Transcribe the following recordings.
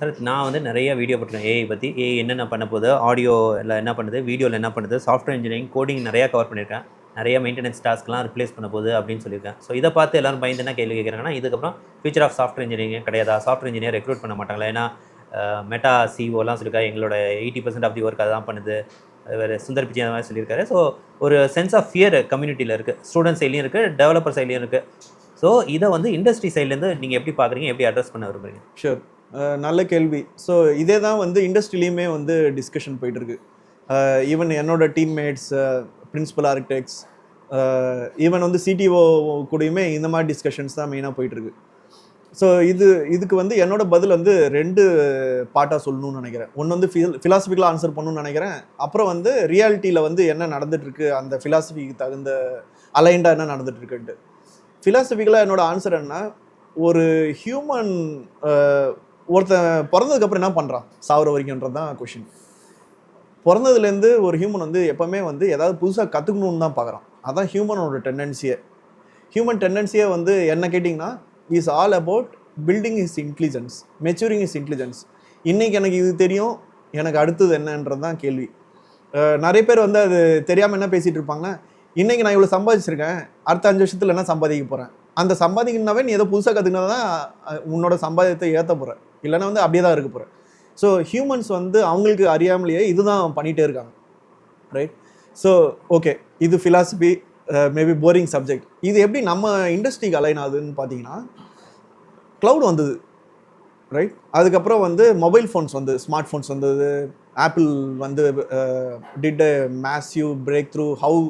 Sir நான் வந்து நிறைய வீடியோ போட்டிருக்கேன் ஏஐ பற்றி. ஏஐ என்னென்ன பண்ண போகுது, ஆடியோவில் என்ன பண்ணுது, வீடியோவில் என்ன பண்ணுது, சாஃப்ட்வேர் இன்ஜினியரிங், கோடிங் நிறையா கவர் பண்ணியிருக்கேன். நிறைய மெயின்டெனன்ஸ் டாஸ்க்லாம் ரிப்ளேஸ் பண்ண போகுது அப்படின்னு சொல்லியிருக்கேன். ஸோ இதை பார்த்து எல்லாரும் பயந்து என்ன கேள்வி கேட்குறாங்கன்னா, இதுக்கப்புறம் ஃபியூச்சர் ஆஃப் சாஃப்ட்வேர் இன்ஜினியரிங் கிடையாதா, சாஃப்ட்வேர் இன்ஜினியர் ரெக்ரூட் பண்ண மாட்டாங்களா? ஏன்னா மெட்டா சிஓலாம் சொல்லியிருக்காரு, எங்களோட 80% ஆஃப் தி ஒர்க் அதை தான் பண்ணுது. வேறு சுந்தர் பிச்சை அந்த மாதிரி சொல்லியிருக்காரு. ஸோ ஒரு சென்ஸ் ஆஃப் ஃபியர் கம்யூனிட்டியில் இருக்குது, ஸ்டூடெண்ட் சைட்லையும் இருக்குது, டெவலப்பர் சைட்லையும் இருக்குது. ஸோ இதை வந்து இண்டஸ்ட்ரி சைட்லேருந்து நீங்கள் எப்படி பார்க்குறீங்க, எப்படி அட்ரஸ் பண்ண விரும்புறீங்க? ஷூர், நல்ல கேள்வி. ஸோ இதே தான் வந்து இண்டஸ்ட்ரியிலையுமே வந்து டிஸ்கஷன் போயிட்டுருக்கு. ஈவன் என்னோட டீம்மேட்ஸ், பிரின்சிபல் ஆர்கிடெக்ட்ஸ், ஈவன் வந்து சிடிஓ கூடயுமே இந்த மாதிரி டிஸ்கஷன்ஸ் தான் மெயினாக போயிட்டுருக்கு. ஸோ இதுக்கு வந்து என்னோட பதில் வந்து 2 பார்ட்டாக சொல்லணும்னு நினைக்கிறேன். ஒன்று வந்து ஃபிலாசபிக்கலாக ஆன்சர் பண்ணணும்னு நினைக்கிறேன். அப்புறம் வந்து ரியாலிட்டியில் வந்து என்ன நடந்துகிட்ருக்கு, அந்த ஃபிலாசபிக்கு தகுந்த அலைண்டாக என்ன நடந்துகிட்ருக்குன்ட்டு. ஃபிலாசபிக்கலாக என்னோட ஆன்சர் என்ன, ஒரு ஹியூமன் ஒருத்தன் பிறந்ததுக்கப்புறம் என்ன பண்ணுறான் சாவர வரைக்கும்ன்றது தான் கொஷின். பிறந்ததுலேருந்து ஒரு ஹியூமன் வந்து எப்போவுமே வந்து ஏதாவது புதுசாக கற்றுக்கணுன்னு தான் பார்க்குறான். அதுதான் ஹியூமனோட டெண்டன்சியே. ஹியூமன் டெண்டன்சியே வந்து என்ன கேட்டிங்கன்னா is all about building is intelligence, maturing is intelligence. இன்றைக்கி எனக்கு இது தெரியும், எனக்கு அடுத்தது என்னன்றது தான் கேள்வி. நிறைய பேர் வந்து அது தெரியாமல் என்ன பேசிகிட்டு இருப்பாங்கன்னா, இன்றைக்கி நான் இவ்வளோ சம்பாதிச்சிருக்கேன், அடுத்த 5 வருஷத்தில் என்ன சம்பாதிக்க போகிறேன். அந்த சம்பாதிக்கணுன்னாவே நீ ஏதோ புதுசாக கற்றுக்கினா தான் உன்னோட சம்பாதியத்தை ஏற்ற போகிறேன், இல்லைன்னா வந்து அப்படியே தான் இருக்க போகிறேன். ஸோ ஹியூமன்ஸ் வந்து அவங்களுக்கு அறியாமலேயே இதுதான் பண்ணிகிட்டே இருக்காங்க, ரைட்? ஸோ ஓகே, இது ஃபிலாசபி, மேபி போரிங் சப்ஜெக்ட். இது எப்படி நம்ம இண்டஸ்ட்ரிக்கு அலைன் ஆகுதுன்னு பார்த்தீங்கன்னா, க்ளவுட் வந்தது, ரைட்? அதுக்கப்புறம் வந்து மொபைல் ஃபோன்ஸ் வந்து, ஸ்மார்ட் ஃபோன்ஸ் வந்தது. ஆப்பிள் வந்து did a massive breakthrough how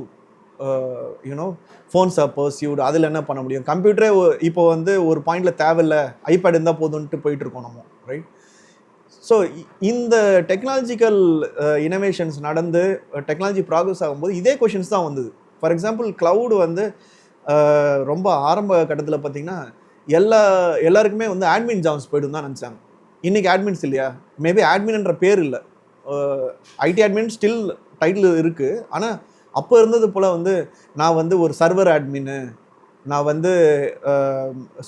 phones are perceived. அதில் என்ன பண்ண முடியும், கம்ப்யூட்டரே இப்போ வந்து ஒரு பாயிண்டில் தேவையில்லை, ஐபேட் இருந்தால் போதுன்ட்டு போயிட்டுருக்கோம் நம்ம, ரைட்? ஸோ இந்த டெக்னாலஜிக்கல் இனோவேஷன்ஸ் நடந்து டெக்னாலஜி ப்ராக்ரஸ் ஆகும்போது இதே கொஷின்ஸ் தான் வந்தது. ஃபார் எக்ஸாம்பிள் க்ளவுடு வந்து ரொம்ப ஆரம்ப கட்டத்தில் பார்த்திங்கன்னா எல்லாருக்குமே வந்து ஆட்மின் ஜாப்ஸ் போய்டும் தான் நினச்சாங்க. இன்றைக்கி ஆட்மின்ஸ் இல்லையா, மேபி ஆட்மின்ன்ற பேர் இல்லை, ஐடி ஆட்மின் ஸ்டில் டைட்டில் இருக்குது. ஆனால் அப்போ இருந்தது போல் வந்து நான் வந்து ஒரு சர்வர் ஆட்மின்னு, நான் வந்து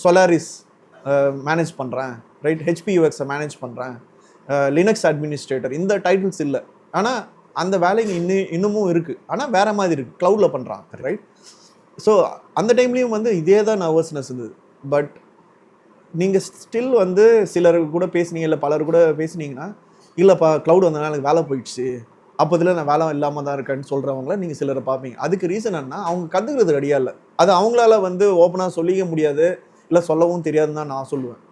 சொலாரிஸ் மேனேஜ் பண்ணுறேன், ரைட், ஹெச்பியூஎக்ஸை மேனேஜ் பண்ணுறேன், லினக்ஸ் அட்மினிஸ்ட்ரேட்டர், இந்த டைட்டில்ஸ் இல்லை. ஆனால் அந்த வேலைக்கு இன்னமும் இருக்குது, ஆனால் வேறு மாதிரி இருக்குது, க்ளவுடில் பண்ணுறான், ரைட்? ஸோ அந்த டைம்லேயும் வந்து இதே தான் நர்வஸ்னஸ் இருந்தது. பட் நீங்கள் ஸ்டில் வந்து சிலர் கூட பேசுனீங்க, இல்லை பலர் கூட பேசுனீங்கன்னா, இல்லைப்பா க்ளவுட் வந்ததுனால எனக்கு வேலை போயிடுச்சு, அப்போதில் நான் வேலை இல்லாமல் தான் இருக்கேன்னு சொல்கிறவங்கள நீங்கள் சிலரை பார்ப்பீங்க. அதுக்கு ரீசன் என்ன, அவங்க கற்றுக்கிறது ரெடியாக இல்லை. அது அவங்களால வந்து ஓப்பனாக சொல்லிக்க முடியாது, இல்லை சொல்லவும் தெரியாதுன்னு தான் நான் சொல்லுவேன்.